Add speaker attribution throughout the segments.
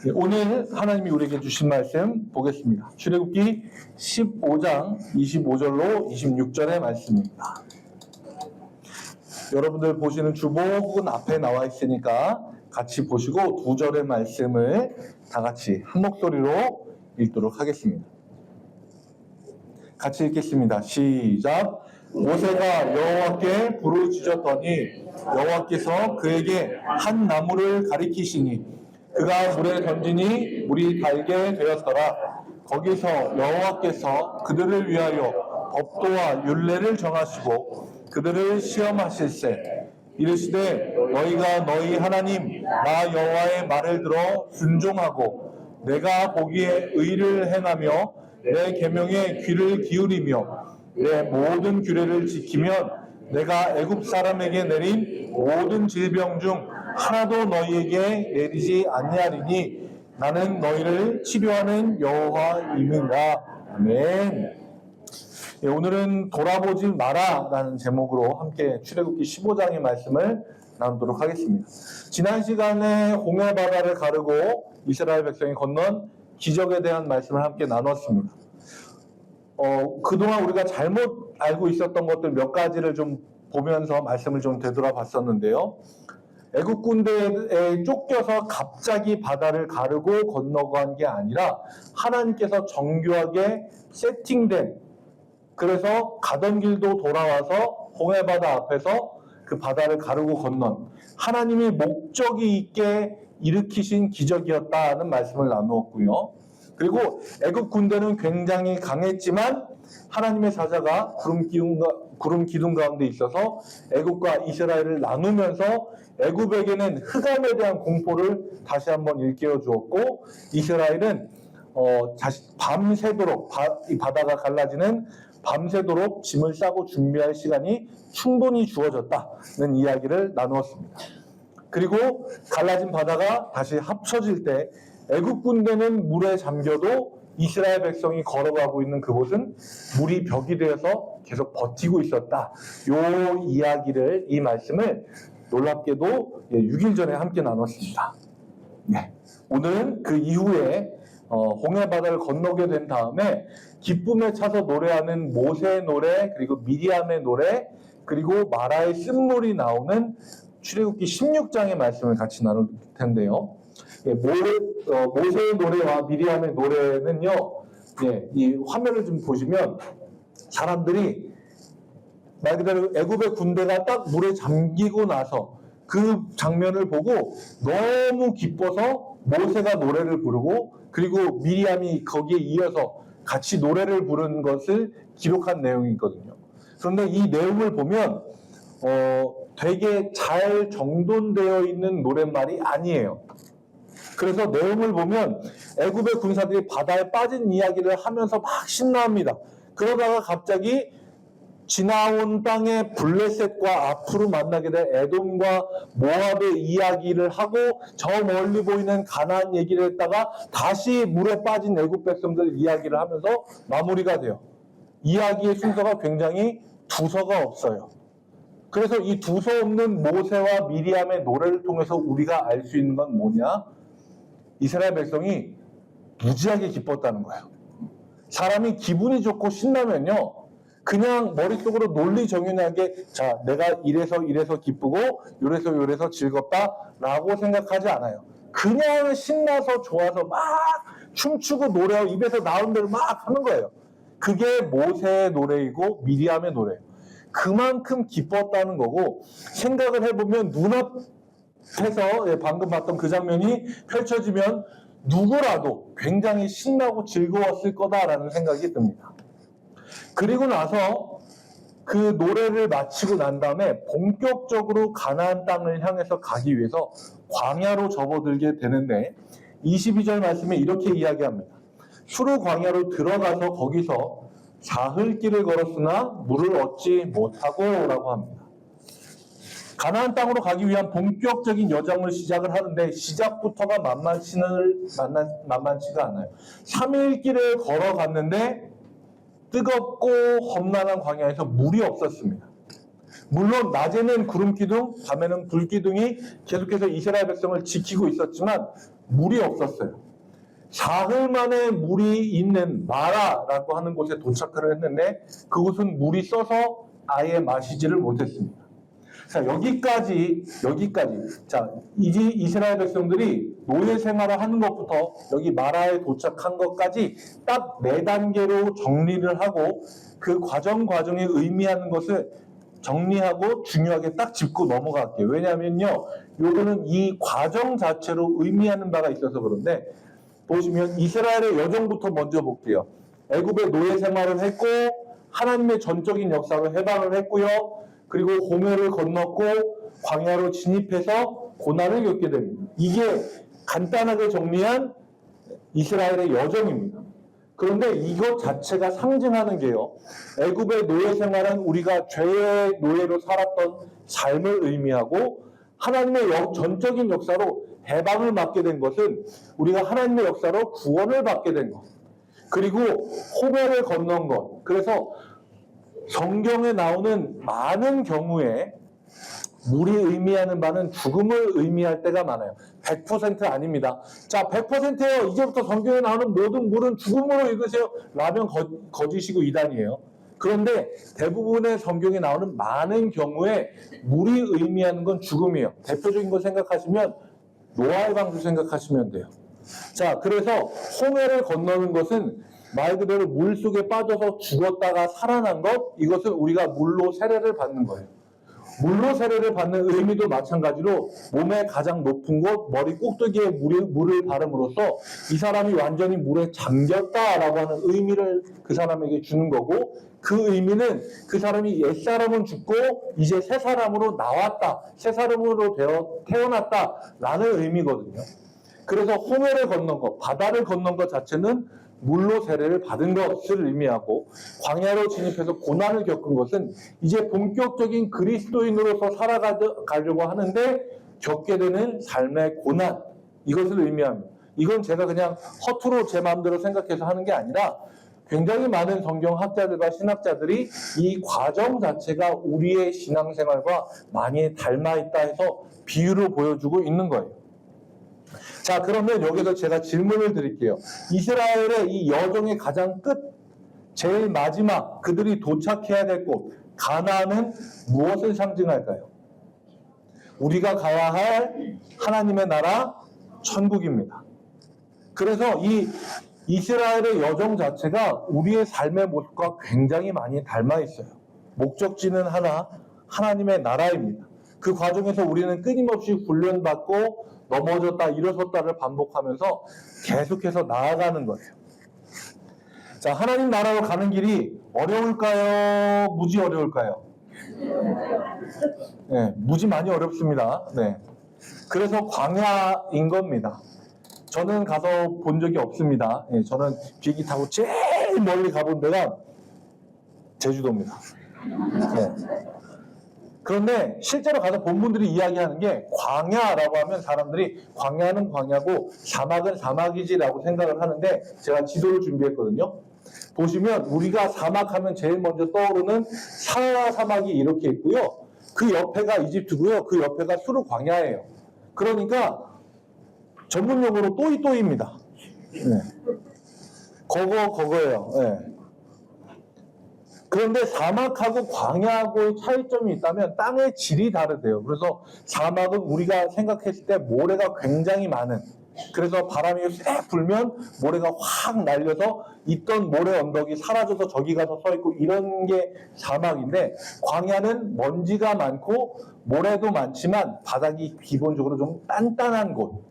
Speaker 1: 오늘 하나님이 우리에게 주신 말씀 보겠습니다. 출애굽기 15장 25절로 26절의 말씀입니다. 여러분들 보시는 주보 혹은 앞에 나와 있으니까 같이 보시고 두 절의 말씀을 다 같이 한 목소리로 읽도록 하겠습니다. 같이 읽겠습니다. 시작. 모세가 여호와께 부르짖었더니 여호와께서 그에게 한 나무를 가리키시니 그가 물에 던지니 물이 달게 되었더라. 거기서 여호와께서 그들을 위하여 법도와 율례를 정하시고 그들을 시험하실세. 이르시되 너희가 너희 하나님 나 여호와의 말을 들어 순종하고 내가 보기에 의를 행하며 내 계명에 귀를 기울이며 내 모든 규례를 지키면 내가 애굽 사람에게 내린 모든 질병 중 하나도 너희에게 내리지 아니하리니 나는 너희를 치료하는 여호와임이라. 아멘. 오늘은 돌아보지 마라 라는 제목으로 함께 출애굽기 15장의 말씀을 나누도록 하겠습니다. 지난 시간에 홍해 바다를 가르고 이스라엘 백성이 건넌 기적에 대한 말씀을 함께 나눴습니다. 그동안 우리가 잘못 알고 있었던 것들 몇 가지를 좀 보면서 말씀을 좀 되돌아봤었는데요. 애국 군대에 쫓겨서 갑자기 바다를 가르고 건너간 게 아니라 하나님께서 정교하게 세팅된, 그래서 가던 길도 돌아와서 홍해바다 앞에서 그 바다를 가르고 건넌 하나님이 목적이 있게 일으키신 기적이었다는 말씀을 나누었고요. 그리고 애국 군대는 굉장히 강했지만 하나님의 사자가 구름 기둥 가운데 있어서 애국과 이스라엘을 나누면서 애국에게는 흑암에 대한 공포를 다시 한번 일깨워 주었고 이스라엘은 밤새도록 이 바다가 갈라지는 밤새도록 짐을 싸고 준비할 시간이 충분히 주어졌다는 이야기를 나누었습니다. 그리고 갈라진 바다가 다시 합쳐질 때 애국 군대는 물에 잠겨도 이스라엘 백성이 걸어가고 있는 그곳은 물이 벽이 되어서 계속 버티고 있었다. 요 이야기를, 이 말씀을 놀랍게도 6일 전에 함께 나눴습니다. 네. 오늘은 그 이후에 홍해 바다를 건너게 된 다음에 기쁨에 차서 노래하는 모세의 노래, 그리고 미리암의 노래, 그리고 마라의 쓴물이 나오는 출애굽기 16장의 말씀을 같이 나눌 텐데요. 모세의 노래와 미리암의 노래는요, 이 화면을 좀 보시면 사람들이 말 그대로 애굽의 군대가 딱 물에 잠기고 나서 그 장면을 보고 너무 기뻐서 모세가 노래를 부르고 그리고 미리암이 거기에 이어서 같이 노래를 부른 것을 기록한 내용이 있거든요. 그런데 이 내용을 보면 되게 잘 정돈되어 있는 노랫말이 아니에요. 그래서 내용을 보면 애굽의 군사들이 바다에 빠진 이야기를 하면서 막 신나합니다. 그러다가 갑자기 지나온 땅의 블레셋과 앞으로 만나게 될 에돔과 모압의 이야기를 하고 저 멀리 보이는 가나안 얘기를 했다가 다시 물에 빠진 애굽 백성들 이야기를 하면서 마무리가 돼요. 이야기의 순서가 굉장히 두서가 없어요. 그래서 이 두서 없는 모세와 미리암의 노래를 통해서 우리가 알 수 있는 건 뭐냐? 이스라엘 백성이 무지하게 기뻤다는 거예요. 사람이 기분이 좋고 신나면요, 그냥 머릿속으로 논리정연하게 자, 내가 이래서 기쁘고 요래서 즐겁다라고 생각하지 않아요. 그냥 신나서 좋아서 막 춤추고 노래하고 입에서 나온 대로 막 하는 거예요. 그게 모세의 노래이고 미리암의 노래예요. 그만큼 기뻤다는 거고, 생각을 해보면 눈앞에서 방금 봤던 그 장면이 펼쳐지면 누구라도 굉장히 신나고 즐거웠을 거다라는 생각이 듭니다. 그리고 나서 그 노래를 마치고 난 다음에 본격적으로 가나안 땅을 향해서 가기 위해서 광야로 접어들게 되는데 22절 말씀에 이렇게 이야기합니다. 수르 광야로 들어가서 거기서 사흘길을 걸었으나 물을 얻지 못하고 라고 합니다. 가나안 땅으로 가기 위한 본격적인 여정을 시작을 하는데 시작부터가 만만치가 않아요. 3일 길을 걸어갔는데 뜨겁고 험난한 광야에서 물이 없었습니다. 물론 낮에는 구름 기둥, 밤에는 불 기둥이 계속해서 이스라엘 백성을 지키고 있었지만 물이 없었어요. 사흘 만에 물이 있는 마라라고 하는 곳에 도착을 했는데 그곳은 물이 써서 아예 마시지를 못했습니다. 자, 여기까지. 자, 이스라엘 백성들이 노예 생활을 하는 것부터 여기 마라에 도착한 것까지 딱 4단계로 정리를 하고 그 과정에 의미하는 것을 정리하고 중요하게 딱 짚고 넘어갈게요. 왜냐하면요, 요거는 이 과정 자체로 의미하는 바가 있어서 그런데, 보시면 이스라엘의 여정부터 먼저 볼게요. 애굽의 노예 생활을 했고 하나님의 전적인 역사로 해방을 했고요. 그리고 홍해를 건넜고 광야로 진입해서 고난을 겪게 됩니다. 이게 간단하게 정리한 이스라엘의 여정입니다. 그런데 이것 자체가 상징하는 게요, 애굽의 노예 생활은 우리가 죄의 노예로 살았던 삶을 의미하고 하나님의 전적인 역사로 해방을 받게 된 것은 우리가 하나님의 역사로 구원을 받게 된 것, 그리고 홍해를 건넌 것. 그래서 성경에 나오는 많은 경우에 물이 의미하는 바는 죽음을 의미할 때가 많아요. 100% 아닙니다. 자, 100%예요. 이제부터 성경에 나오는 모든 물은 죽음으로 읽으세요. 라면 거짓이고 이단이에요. 그런데 대부분의 성경에 나오는 많은 경우에 물이 의미하는 건 죽음이에요. 대표적인 거 생각하시면 노아의 방주 생각하시면 돼요. 자, 그래서 홍해를 건너는 것은 말 그대로 물 속에 빠져서 죽었다가 살아난 것, 이것은 우리가 물로 세례를 받는 거예요. 물로 세례를 받는 의미도 마찬가지로 몸의 가장 높은 곳, 머리 꼭대기에 물을 바름으로써 이 사람이 완전히 물에 잠겼다라고 하는 의미를 그 사람에게 주는 거고, 그 의미는 그 사람이 옛사람은 죽고 이제 새 사람으로 나왔다, 새 사람으로 태어났다라는 의미거든요. 그래서 홍해를 건넌 것, 바다를 건넌 것 자체는 물로 세례를 받은 것을 의미하고, 광야로 진입해서 고난을 겪은 것은 이제 본격적인 그리스도인으로서 살아가려고 하는데 겪게 되는 삶의 고난, 이것을 의미합니다. 이건 제가 그냥 허투루 제 마음대로 생각해서 하는 게 아니라 굉장히 많은 성경학자들과 신학자들이 이 과정 자체가 우리의 신앙생활과 많이 닮아있다 해서 비유로 보여주고 있는 거예요. 자, 그러면 여기서 제가 질문을 드릴게요. 이스라엘의 이 여정의 가장 끝, 제일 마지막, 그들이 도착해야 될 곳, 가나안은 무엇을 상징할까요? 우리가 가야 할 하나님의 나라, 천국입니다. 그래서 이 이스라엘의 여정 자체가 우리의 삶의 모습과 굉장히 많이 닮아 있어요. 목적지는 하나, 하나님의 나라입니다. 그 과정에서 우리는 끊임없이 훈련받고 넘어졌다 일어섰다를 반복하면서 계속해서 나아가는 거예요. 자, 하나님 나라로 가는 길이 어려울까요? 무지 어려울까요? 네, 무지 많이 어렵습니다. 네. 그래서 광야인 겁니다. 저는 가서 본 적이 없습니다. 네, 저는 비행기 타고 제일 멀리 가본 데가 제주도입니다. 네. 그런데 실제로 가서 본 분들이 이야기하는 게, 광야라고 하면 사람들이 광야는 광야고 사막은 사막이지라고 생각을 하는데, 제가 지도를 준비했거든요. 보시면 우리가 사막하면 제일 먼저 떠오르는 사하라 사막이 이렇게 있고요. 그 옆에가 이집트고요. 그 옆에가 수르 광야예요. 그러니까 전문용어로 또이또이입니다. 네. 거거예요. 네. 그런데 사막하고 광야하고의 차이점이 있다면 땅의 질이 다르대요. 그래서 사막은 우리가 생각했을 때 모래가 굉장히 많은, 그래서 바람이 쌕 불면 모래가 확 날려서 있던 모래 언덕이 사라져서 저기 가서 서 있고 이런 게 사막인데, 광야는 먼지가 많고 모래도 많지만 바닥이 기본적으로 좀 단단한 곳,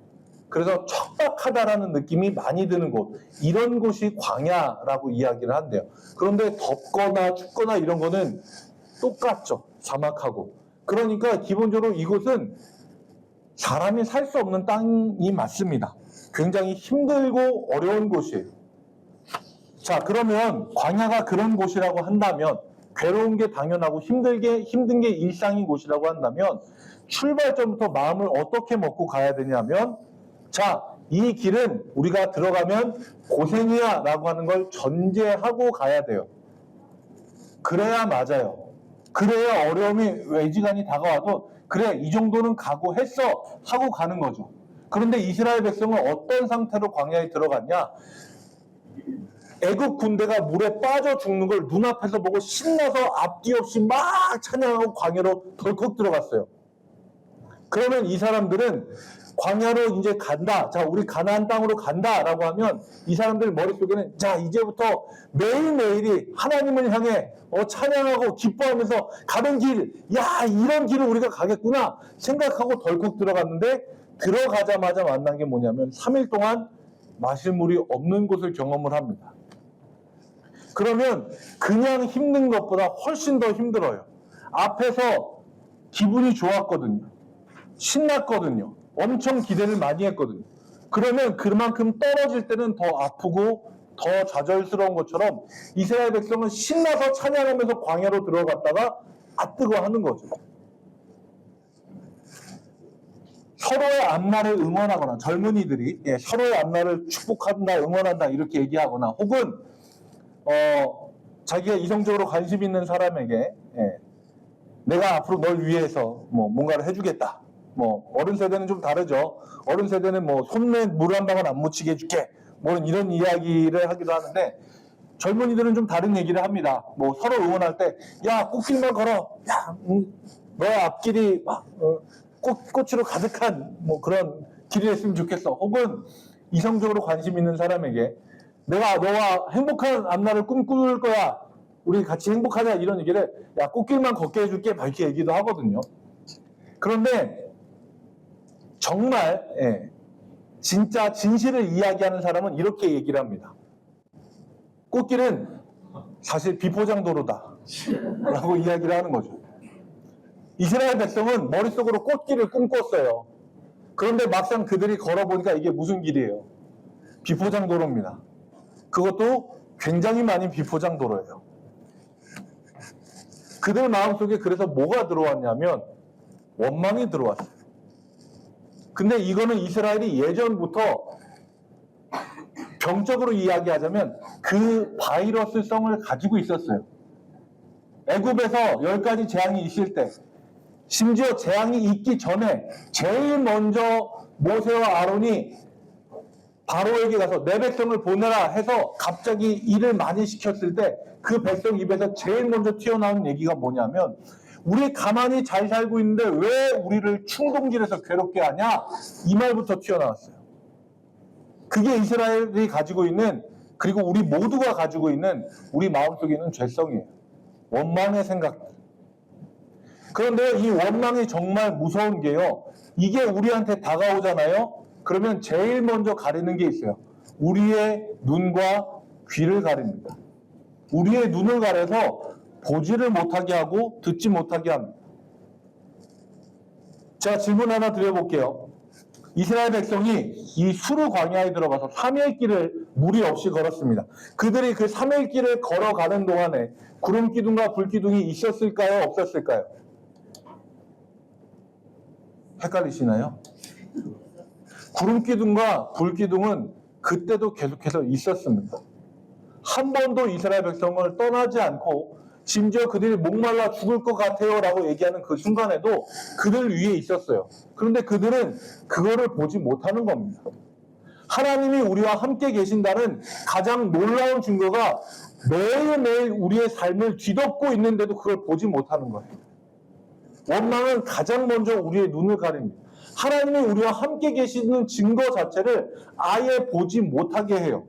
Speaker 1: 그래서 척박하다라는 느낌이 많이 드는 곳, 이런 곳이 광야라고 이야기를 한대요. 그런데 덥거나 춥거나 이런 거는 똑같죠, 사막하고. 그러니까 기본적으로 이곳은 사람이 살 수 없는 땅이 맞습니다. 굉장히 힘들고 어려운 곳이에요. 자, 그러면 광야가 그런 곳이라고 한다면, 괴로운 게 당연하고 힘든 게 일상인 곳이라고 한다면, 출발점부터 마음을 어떻게 먹고 가야 되냐면, 자, 이 길은 우리가 들어가면 고생이야 라고 하는 걸 전제하고 가야 돼요. 그래야 맞아요. 그래야 어려움이 외지간히 다가와도 그래, 이 정도는 각오했어 하고 가는 거죠. 그런데 이스라엘 백성은 어떤 상태로 광야에 들어갔냐? 애국 군대가 물에 빠져 죽는 걸 눈앞에서 보고 신나서 앞뒤 없이 막 찬양하고 광야로 덜컥 들어갔어요. 그러면 이 사람들은 광야로 이제 간다. 자, 우리 가나안 땅으로 간다라고 하면 이 사람들 머릿속에는 자, 이제부터 매일매일이 하나님을 향해 찬양하고 기뻐하면서 가는 길, 야, 이런 길을 우리가 가겠구나 생각하고 덜컥 들어갔는데 들어가자마자 만난 게 뭐냐면 3일 동안 마실 물이 없는 곳을 경험을 합니다. 그러면 그냥 힘든 것보다 훨씬 더 힘들어요. 앞에서 기분이 좋았거든요. 신났거든요. 엄청 기대를 많이 했거든요. 그러면 그만큼 떨어질 때는 더 아프고 더 좌절스러운 것처럼 이스라엘 백성은 신나서 찬양하면서 광야로 들어갔다가 뜨거 하는 거죠. 서로의 앞날을 응원하거나 젊은이들이 서로의 앞날을 축복한다, 응원한다 이렇게 얘기하거나 혹은 자기가 이성적으로 관심 있는 사람에게 내가 앞으로 널 위해서 뭔가를 해주겠다. 어른 세대는 좀 다르죠. 어른 세대는 손에 물 한 방울 안 묻히게 해줄게. 이런 이야기를 하기도 하는데 젊은이들은 좀 다른 얘기를 합니다. 서로 응원할 때, 야, 꽃길만 걸어. 야, 너의 앞길이 막 꽃으로 가득한 그런 길이 됐으면 좋겠어. 혹은 이성적으로 관심 있는 사람에게 내가 너와 행복한 앞날을 꿈꿀 거야. 우리 같이 행복하자. 이런 얘기를 야, 꽃길만 걷게 해줄게. 막 이렇게 얘기도 하거든요. 그런데 정말 진짜 진실을 이야기하는 사람은 이렇게 얘기를 합니다. 꽃길은 사실 비포장도로다 라고 이야기를 하는 거죠. 이스라엘 백성은 머릿속으로 꽃길을 꿈꿨어요. 그런데 막상 그들이 걸어보니까 이게 무슨 길이에요? 비포장도로입니다. 그것도 굉장히 많이 비포장도로예요. 그들 마음속에 그래서 뭐가 들어왔냐면 원망이 들어왔어요. 근데 이거는 이스라엘이 예전부터 병적으로 이야기하자면 그 바이러스성을 가지고 있었어요. 애굽에서 10가지 재앙이 있을 때 심지어 재앙이 있기 전에 제일 먼저 모세와 아론이 바로에게 가서 내 백성을 보내라 해서 갑자기 일을 많이 시켰을 때 그 백성 입에서 제일 먼저 튀어나온 얘기가 뭐냐면 우리 가만히 잘 살고 있는데 왜 우리를 충동질해서 괴롭게 하냐? 이 말부터 튀어나왔어요. 그게 이스라엘이 가지고 있는, 그리고 우리 모두가 가지고 있는 우리 마음속에 있는 죄성이에요. 원망의 생각들. 그런데 이 원망이 정말 무서운 게요. 이게 우리한테 다가오잖아요. 그러면 제일 먼저 가리는 게 있어요. 우리의 눈과 귀를 가립니다. 우리의 눈을 가려서 보지를 못하게 하고 듣지 못하게 합니다. 제가 질문 하나 드려볼게요. 이스라엘 백성이 이 수르 광야에 들어가서 3일 길을 무리 없이 걸었습니다. 그들이 그 3일 길을 걸어가는 동안에 구름 기둥과 불 기둥이 있었을까요? 없었을까요? 헷갈리시나요? 구름 기둥과 불 기둥은 그때도 계속해서 있었습니다. 한 번도 이스라엘 백성을 떠나지 않고 심지어 그들이 목말라 죽을 것 같아요 라고 얘기하는 그 순간에도 그들 위에 있었어요. 그런데 그들은 그거를 보지 못하는 겁니다. 하나님이 우리와 함께 계신다는 가장 놀라운 증거가 매일매일 우리의 삶을 뒤덮고 있는데도 그걸 보지 못하는 거예요. 원망은 가장 먼저 우리의 눈을 가립니다. 하나님이 우리와 함께 계시는 증거 자체를 아예 보지 못하게 해요.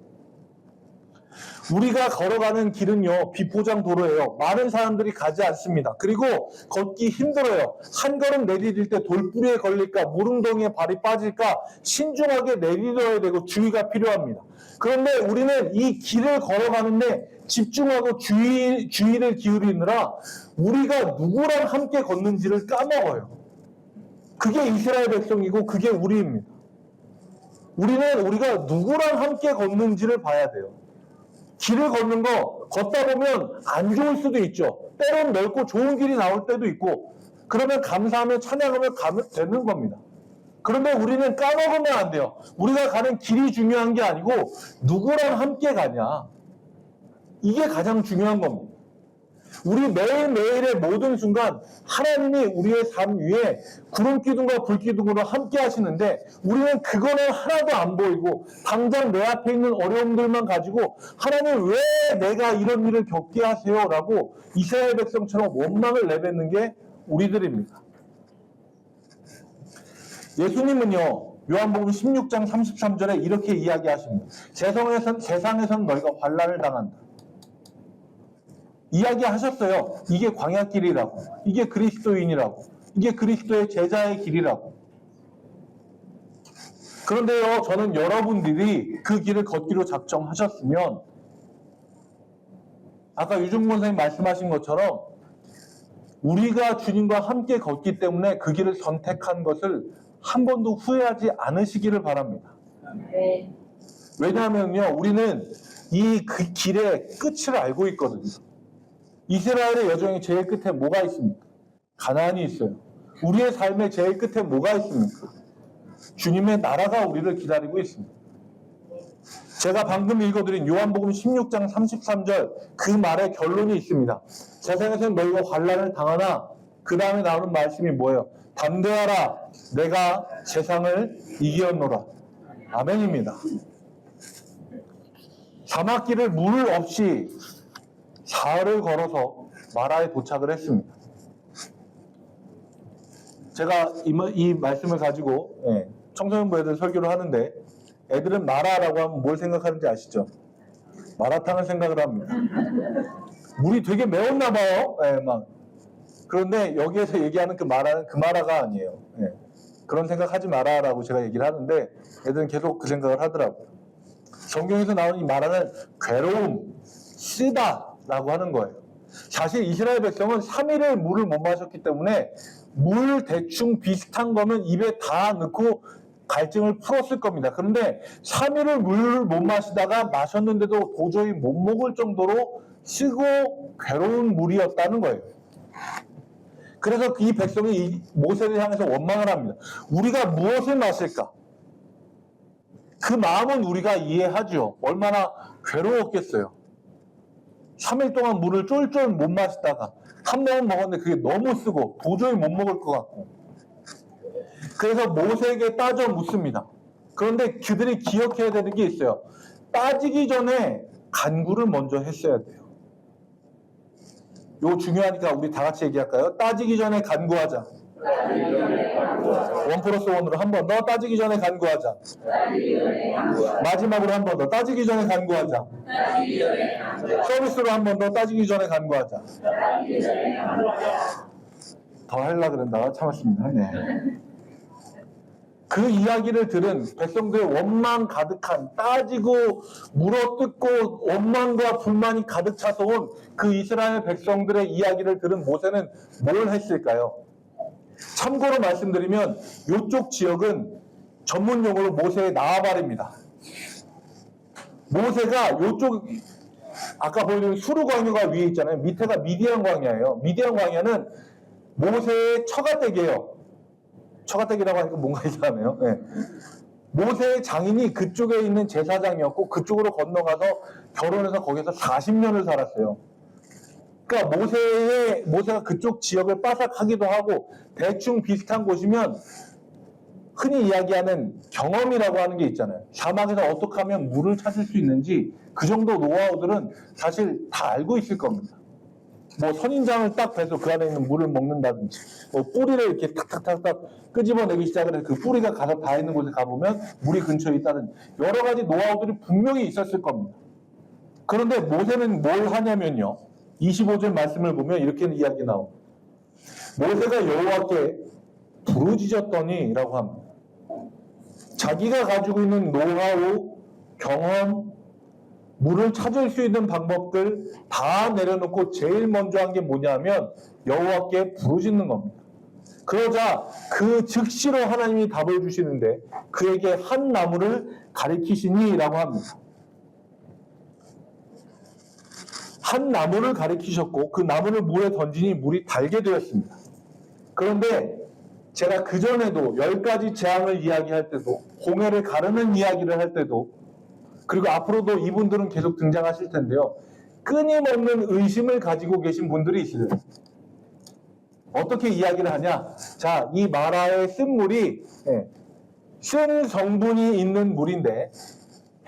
Speaker 1: 우리가 걸어가는 길은요, 비포장 도로예요. 많은 사람들이 가지 않습니다. 그리고 걷기 힘들어요. 한 걸음 내디딜 때 돌뿌리에 걸릴까, 물웅덩이에 발이 빠질까 신중하게 내디뎌야 되고 주의가 필요합니다. 그런데 우리는 이 길을 걸어가는데 집중하고 주의를 기울이느라 우리가 누구랑 함께 걷는지를 까먹어요. 그게 이스라엘 백성이고 그게 우리입니다. 우리는 우리가 누구랑 함께 걷는지를 봐야 돼요. 길을 걷는 거 걷다 보면 안 좋을 수도 있죠. 때론 넓고 좋은 길이 나올 때도 있고 그러면 감사하며 찬양하며 가면 되는 겁니다. 그런데 우리는 까먹으면 안 돼요. 우리가 가는 길이 중요한 게 아니고 누구랑 함께 가냐. 이게 가장 중요한 겁니다. 우리 매일매일의 모든 순간 하나님이 우리의 삶 위에 구름 기둥과 불 기둥으로 함께 하시는데 우리는 그거는 하나도 안 보이고 당장 내 앞에 있는 어려움들만 가지고 하나님 왜 내가 이런 일을 겪게 하세요? 라고 이스라엘 백성처럼 원망을 내뱉는 게 우리들입니다. 예수님은요, 요한복음 16장 33절에 이렇게 이야기하십니다. 세상에선 너희가 환난을 당한다. 이야기하셨어요. 이게 광야길이라고. 이게 그리스도인이라고. 이게 그리스도의 제자의 길이라고. 그런데요, 저는 여러분들이 그 길을 걷기로 작정하셨으면 아까 유중권 선생님 말씀하신 것처럼 우리가 주님과 함께 걷기 때문에 그 길을 선택한 것을 한 번도 후회하지 않으시기를 바랍니다.
Speaker 2: 네.
Speaker 1: 왜냐하면요, 우리는 이 그 길의 끝을 알고 있거든요. 이스라엘의 여정의 제일 끝에 뭐가 있습니까? 가나안이 있어요. 우리의 삶의 제일 끝에 뭐가 있습니까? 주님의 나라가 우리를 기다리고 있습니다. 제가 방금 읽어드린 요한복음 16장 33절 그 말의 결론이 있습니다. 세상에서는 너희가 환난을 당하나 그 다음에 나오는 말씀이 뭐예요? 담대하라 내가 세상을 이기었노라. 아멘입니다. 사막길을 물 없이 사흘을 걸어서 마라에 도착을 했습니다. 제가 이 말씀을 가지고 청소년부 애들 설교를 하는데 애들은 마라라고 하면 뭘 생각하는지 아시죠? 마라탕을 생각을 합니다. 물이 되게 매웠나 봐요. 그런데 여기에서 얘기하는 그 마라는 그 마라가 아니에요. 그런 생각하지 마라라고 제가 얘기를 하는데 애들은 계속 그 생각을 하더라고요. 성경에서 나오는 이 마라는 괴로움, 쓰다라고 하는 거예요. 사실 이스라엘 백성은 3일을 물을 못 마셨기 때문에 물 대충 비슷한 거면 입에 다 넣고 갈증을 풀었을 겁니다. 그런데 3일을 물을 못 마시다가 마셨는데도 도저히 못 먹을 정도로 쓰고 괴로운 물이었다는 거예요. 그래서 이 백성이 모세를 향해서 원망을 합니다. 우리가 무엇을 마실까? 그 마음은 우리가 이해하죠. 얼마나 괴로웠겠어요. 3일 동안 물을 쫄쫄 못 마시다가 한 모금 먹었는데 그게 너무 쓰고 도저히 못 먹을 것 같고 그래서 모세에게 따져 묻습니다. 그런데 그들이 기억해야 되는 게 있어요. 따지기 전에 간구를 먼저 했어야 돼요. 이거 중요하니까 우리 다 같이 얘기할까요? 따지기 전에 간구하자. 1+1으로 한 번 더. 따지기 전에 간구하자. 마지막으로 한 번 더. 따지기 전에 간구하자. 서비스로 한 번 더. 따지기 전에 간구하자. 더 하려고 그런다가 참았습니다. 네. 그 이야기를 들은 백성들의 원망 가득한 따지고 물어뜯고 원망과 불만이 가득 차서 온 그 이스라엘 백성들의 이야기를 들은 모세는 뭘 했을까요? 참고로 말씀드리면 이쪽 지역은 전문용어로 모세의 나아발입니다. 모세가 이쪽 아까 보여드린 수르 광야가 위에 있잖아요. 밑에가 미디안 광야예요. 미디안 광야는 모세의 처가댁이에요. 처가댁이라고 하니까 뭔가 이상하네요. 네. 모세의 장인이 그쪽에 있는 제사장이었고 그쪽으로 건너가서 결혼해서 거기서 40년을 살았어요. 그러니까 모세가 그쪽 지역을 빠삭하기도 하고 대충 비슷한 곳이면 흔히 이야기하는 경험이라고 하는 게 있잖아요. 사막에서 어떻게 하면 물을 찾을 수 있는지 그 정도 노하우들은 사실 다 알고 있을 겁니다. 뭐 선인장을 딱 베서 그 안에 있는 물을 먹는다든지 뭐 뿌리를 이렇게 탁탁탁탁 끄집어내기 시작을 해서 그 뿌리가 가서 다 있는 곳에 가보면 물이 근처에 있다든지 여러 가지 노하우들이 분명히 있었을 겁니다. 그런데 모세는 뭘 하냐면요. 25절 말씀을 보면 이렇게 이야기 나옵니다. 모세가 여호와께 부르짖었더니 라고 합니다. 자기가 가지고 있는 노하우, 경험, 물을 찾을 수 있는 방법들 다 내려놓고 제일 먼저 한 게 뭐냐면 여호와께 부르짖는 겁니다. 그러자 그 즉시로 하나님이 답을 주시는데 그에게 한 나무를 가리키시니 라고 합니다. 한 나무를 가리키셨고 그 나무를 물에 던지니 물이 달게 되었습니다. 그런데 제가 그전에도 10가지 재앙을 이야기할 때도 홍해를 가르는 이야기를 할 때도 그리고 앞으로도 이분들은 계속 등장하실 텐데요. 끊임없는 의심을 가지고 계신 분들이 있어요. 어떻게 이야기를 하냐? 자, 이 마라에 쓴 물이 쓴 성분이 있는 물인데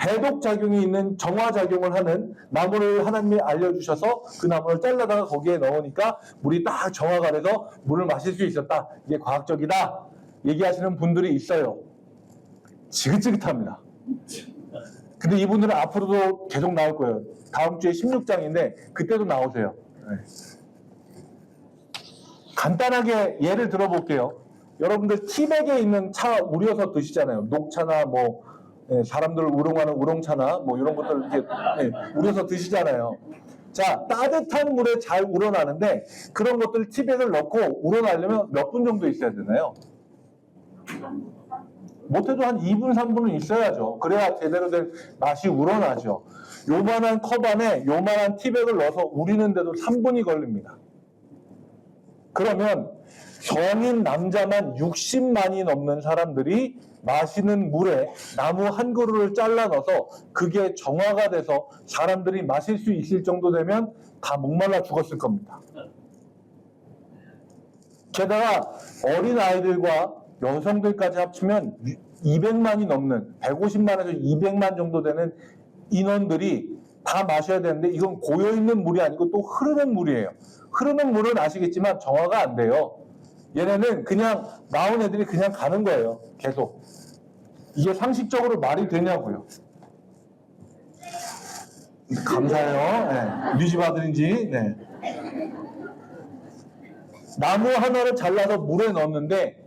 Speaker 1: 해독작용이 있는 정화작용을 하는 나무를 하나님이 알려주셔서 그 나무를 잘라다가 거기에 넣으니까 물이 딱 정화가 돼서 물을 마실 수 있었다. 이게 과학적이다. 얘기하시는 분들이 있어요. 지긋지긋합니다. 근데 이분들은 앞으로도 계속 나올 거예요. 다음 주에 16장인데 그때도 나오세요. 간단하게 예를 들어볼게요. 여러분들 티백에 있는 차 우려서 드시잖아요. 녹차나 뭐 사람들 우롱하는 우롱차나 뭐 이런 것들 이렇게 우려서 드시잖아요. 자, 따뜻한 물에 잘 우러나는데 그런 것들 티백을 넣고 우러나려면 몇 분 정도 있어야 되나요? 못해도 한 2분, 3분은 있어야죠. 그래야 제대로 된 맛이 우러나죠. 요만한 컵 안에 요만한 티백을 넣어서 우리는데도 3분이 걸립니다. 그러면 성인 남자만 60만이 넘는 사람들이 마시는 물에 나무 한 그루를 잘라 넣어서 그게 정화가 돼서 사람들이 마실 수 있을 정도 되면 다 목말라 죽었을 겁니다. 게다가 어린 아이들과 여성들까지 합치면 200만이 넘는 150만에서 200만 정도 되는 인원들이 다 마셔야 되는데 이건 고여있는 물이 아니고 또 흐르는 물이에요. 흐르는 물은 아시겠지만 정화가 안 돼요. 얘네는 그냥 나온 애들이 그냥 가는 거예요. 계속. 이게 상식적으로 말이 되냐고요. 감사해요. 뉴집 아들인지. 나무 하나를 잘라서 물에 넣었는데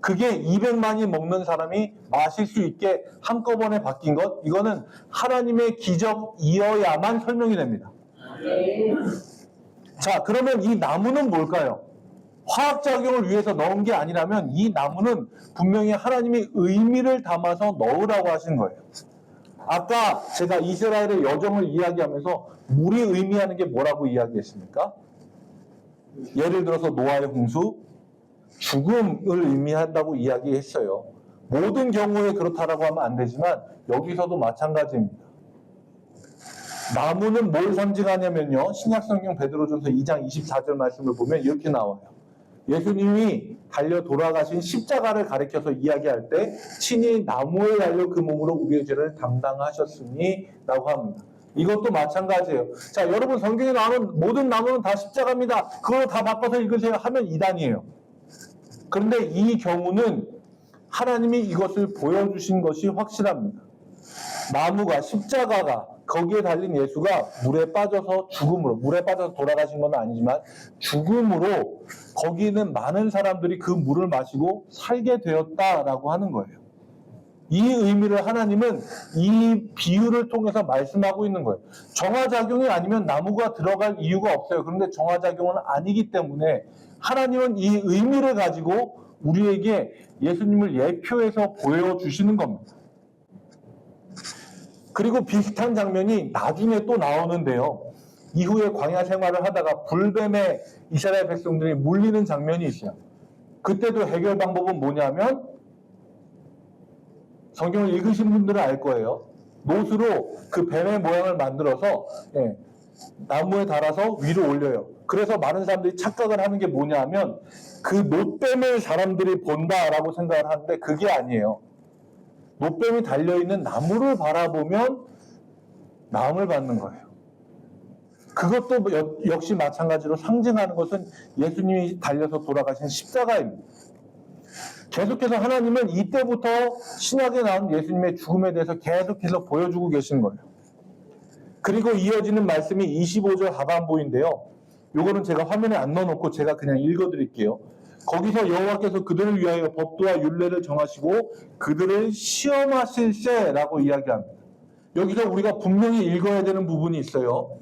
Speaker 1: 그게 200만이 먹는 사람이 마실 수 있게 한꺼번에 바뀐 것, 이거는 하나님의 기적이어야만 설명이 됩니다. 자, 그러면 이 나무는 뭘까요? 화학작용을 위해서 넣은 게 아니라면 이 나무는 분명히 하나님이 의미를 담아서 넣으라고 하신 거예요. 아까 제가 이스라엘의 여정을 이야기하면서 물이 의미하는 게 뭐라고 이야기했습니까? 예를 들어서 노아의 홍수, 죽음을 의미한다고 이야기했어요. 모든 경우에 그렇다라고 하면 안 되지만 여기서도 마찬가지입니다. 나무는 뭘 상징하냐면요. 신약성경 베드로전서 2장 24절 말씀을 보면 이렇게 나와요. 예수님이 달려 돌아가신 십자가를 가리켜서 이야기할 때 친히 나무에 달려 그 몸으로 우리의 죄를 담당하셨으니 라고 합니다. 이것도 마찬가지예요. 자, 여러분 성경에 나오는 모든 나무는 다 십자가입니다. 그걸 다 바꿔서 읽으세요 하면 이단이에요. 그런데 이 경우는 하나님이 이것을 보여주신 것이 확실합니다. 나무가, 십자가가, 거기에 달린 예수가 물에 빠져서 죽음으로, 물에 빠져서 돌아가신 건 아니지만 죽음으로 거기 있는 많은 사람들이 그 물을 마시고 살게 되었다라고 하는 거예요. 이 의미를 하나님은 이 비유를 통해서 말씀하고 있는 거예요. 정화작용이 아니면 나무가 들어갈 이유가 없어요. 그런데 정화작용은 아니기 때문에 하나님은 이 의미를 가지고 우리에게 예수님을 예표해서 보여주시는 겁니다. 그리고 비슷한 장면이 나중에 또 나오는데요. 이후에 광야 생활을 하다가 불뱀에 이스라엘 백성들이 물리는 장면이 있어요. 그때도 해결 방법은 뭐냐면 성경을 읽으신 분들은 알 거예요. 못으로 그 뱀의 모양을 만들어서 나무에 달아서 위로 올려요. 그래서 많은 사람들이 착각을 하는 게 뭐냐면 그 못뱀을 사람들이 본다라고 생각을 하는데 그게 아니에요. 못뱀이 달려있는 나무를 바라보면 나음을 받는 거예요. 그것도 역시 마찬가지로 상징하는 것은 예수님이 달려서 돌아가신 십자가입니다. 계속해서 하나님은 이때부터 신약에 나온 예수님의 죽음에 대해서 계속해서 보여주고 계신 거예요. 그리고 이어지는 말씀이 25절 하반부인데요. 요거는 제가 화면에 안 넣어놓고 제가 그냥 읽어드릴게요. 거기서 여호와께서 그들을 위하여 법도와 율례를 정하시고 그들을 시험하실세라고 이야기합니다. 여기서 우리가 분명히 읽어야 되는 부분이 있어요.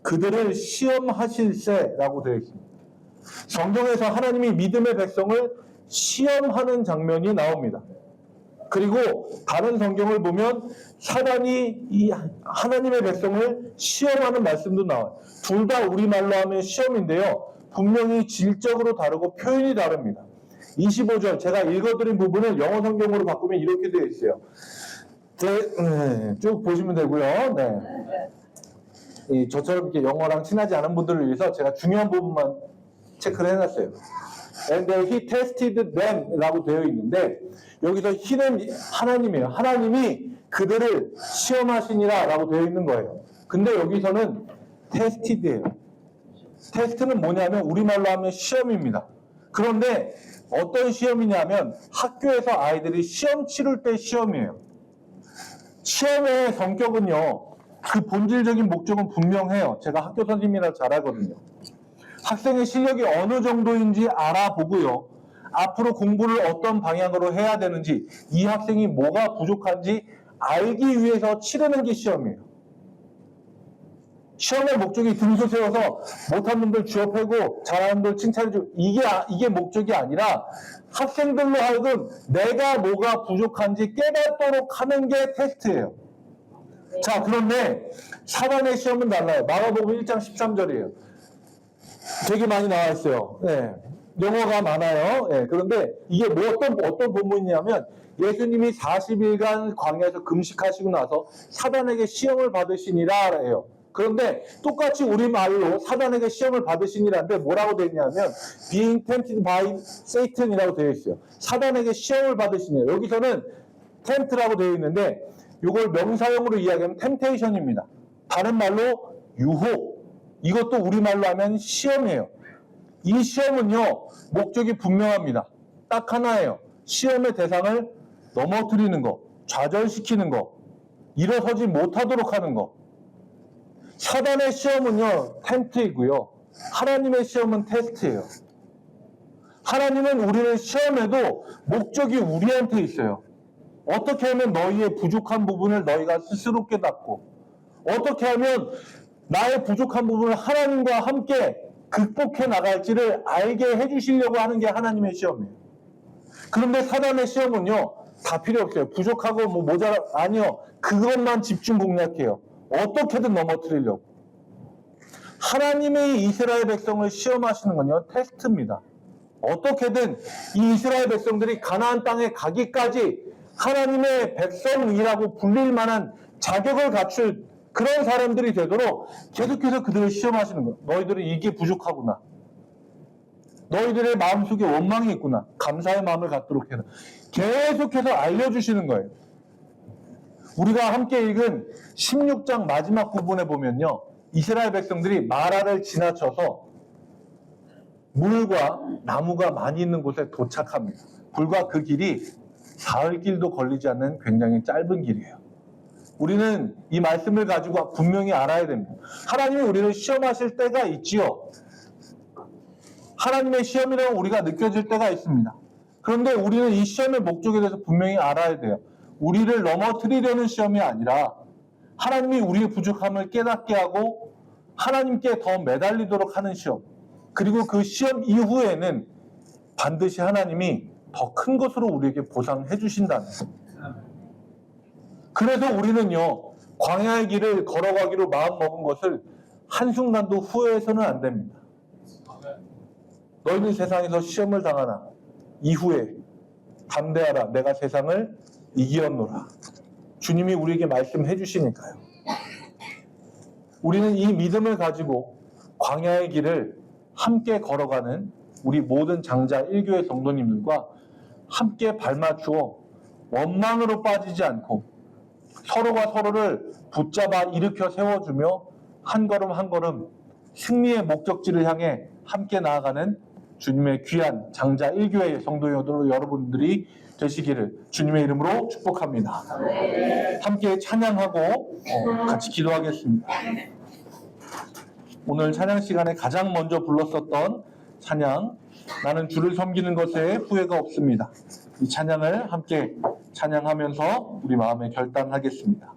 Speaker 1: 그들을 시험하실세라고 되어 있습니다. 성경에서 하나님이 믿음의 백성을 시험하는 장면이 나옵니다. 그리고 다른 성경을 보면 사단이 이 하나님의 백성을 시험하는 말씀도 나와요. 둘 다 우리말로 하면 시험인데요. 분명히 질적으로 다르고 표현이 다릅니다. 25절 제가 읽어드린 부분을 영어 성경으로 바꾸면 이렇게 되어 있어요. 쭉 보시면 되고요. 저처럼 이렇게 영어랑 친하지 않은 분들을 위해서 제가 중요한 부분만 체크를 해놨어요. And he tested them 라고 되어 있는데 여기서 he는 하나님이에요. 하나님이 그들을 시험하시니라 라고 되어 있는 거예요. 근데 여기서는 tested예요. 테스트는 뭐냐면 우리말로 하면 시험입니다. 그런데 어떤 시험이냐면 학교에서 아이들이 시험 치를 때 시험이에요. 시험의 성격은요, 그 본질적인 목적은 분명해요. 제가 학교 선생님이라 잘 알거든요. 학생의 실력이 어느 정도인지 알아보고요. 앞으로 공부를 어떤 방향으로 해야 되는지, 이 학생이 뭐가 부족한지 알기 위해서 치르는 게 시험이에요. 시험의 목적이 등수 세워서 못한 놈들 쥐어 패고 잘하는 놈들 칭찬해주고 이게 목적이 아니라 학생들로 하여금 내가 뭐가 부족한지 깨닫도록 하는 게 테스트예요. 자, 그런데 사단의 시험은 달라요. 마가복음 1장 13절이에요. 되게 많이 나와 있어요. 네. 영어가 많아요. 네. 그런데 이게 어떤 본문이냐면 예수님이 40일간 광야에서 금식하시고 나서 사단에게 시험을 받으시니라 해요. 그런데 똑같이 우리말로 사단에게 시험을 받으시니라는데 뭐라고 되어 있냐면 being tempted by Satan이라고 되어 있어요. 사단에게 시험을 받으시니. 여기서는 tempt라고 되어 있는데 이걸 명사형으로 이야기하면 temptation입니다. 다른 말로 유혹. 이것도 우리말로 하면 시험이에요. 이 시험은요, 목적이 분명합니다. 딱 하나예요. 시험의 대상을 넘어뜨리는 거, 좌절시키는 거, 일어서지 못하도록 하는 거. 사단의 시험은요, 템트이고요. 하나님의 시험은 테스트예요. 하나님은 우리를 시험해도 목적이 우리한테 있어요. 어떻게 하면 너희의 부족한 부분을 너희가 스스로 깨닫고, 어떻게 하면 나의 부족한 부분을 하나님과 함께 극복해 나갈지를 알게 해주시려고 하는 게 하나님의 시험이에요. 그런데 사단의 시험은요, 다 필요 없어요. 부족하고 아니요. 그것만 집중 공략해요. 어떻게든 넘어뜨리려고. 하나님의 이스라엘 백성을 시험하시는 건요, 테스트입니다. 어떻게든 이 이스라엘 백성들이 가나안 땅에 가기까지 하나님의 백성이라고 불릴 만한 자격을 갖출 그런 사람들이 되도록 계속해서 그들을 시험하시는 거예요. 너희들은 이게 부족하구나. 너희들의 마음속에 원망이 있구나. 감사의 마음을 갖도록 해라. 계속해서 알려주시는 거예요. 우리가 함께 읽은 16장 마지막 부분에 보면요. 이스라엘 백성들이 마라를 지나쳐서 물과 나무가 많이 있는 곳에 도착합니다. 불과 그 길이 사흘 길도 걸리지 않는 굉장히 짧은 길이에요. 우리는 이 말씀을 가지고 분명히 알아야 됩니다. 하나님이 우리를 시험하실 때가 있지요. 하나님의 시험이라고 우리가 느껴질 때가 있습니다. 그런데 우리는 이 시험의 목적에 대해서 분명히 알아야 돼요. 우리를 넘어뜨리려는 시험이 아니라 하나님이 우리의 부족함을 깨닫게 하고 하나님께 더 매달리도록 하는 시험. 그리고 그 시험 이후에는 반드시 하나님이 더 큰 것으로 우리에게 보상해 주신다는 거예요. 그래서 우리는요, 광야의 길을 걸어가기로 마음먹은 것을 한순간도 후회해서는 안 됩니다. 너희는 세상에서 시험을 당하나 이후에 담대하라, 내가 세상을 이기었노라. 주님이 우리에게 말씀해 주시니까요. 우리는 이 믿음을 가지고 광야의 길을 함께 걸어가는 우리 모든 장자 1교회 성도님들과 함께 발맞추어 원망으로 빠지지 않고 서로가 서로를 붙잡아 일으켜 세워주며 한 걸음 한 걸음 승리의 목적지를 향해 함께 나아가는 주님의 귀한 장자 1교회 성도 여러분들이 되시기를 주님의 이름으로 축복합니다. 함께 찬양하고 같이 기도하겠습니다. 오늘 찬양 시간에 가장 먼저 불렀었던 찬양, 나는 주를 섬기는 것에 후회가 없습니다. 이 찬양을 함께 찬양하면서 우리 마음에 결단하겠습니다.